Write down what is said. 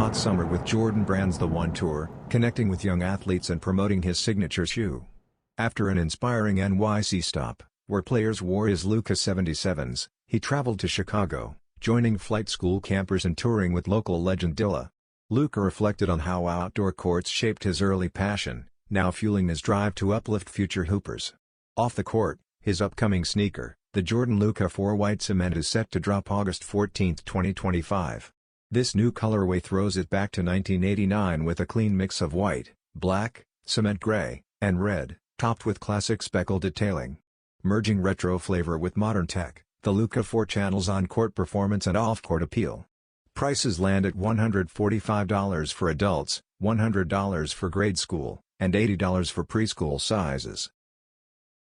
hot summer with Jordan Brand's The One Tour, connecting with young athletes and promoting his signature shoe. After an inspiring NYC stop, where players wore his Luka 77s, he traveled to Chicago, joining flight school campers and touring with local legend Dilla. Luka reflected on how outdoor courts shaped his early passion, now fueling his drive to uplift future hoopers. Off the court, his upcoming sneaker, the Jordan Luka 4 White Cement, is set to drop August 14, 2025. This new colorway throws it back to 1989 with a clean mix of white, black, cement gray, and red, topped with classic speckle detailing. Merging retro flavor with modern tech, the Luka 4 channels on-court performance and off-court appeal. Prices land at $145 for adults, $100 for grade school, and $80 for preschool sizes.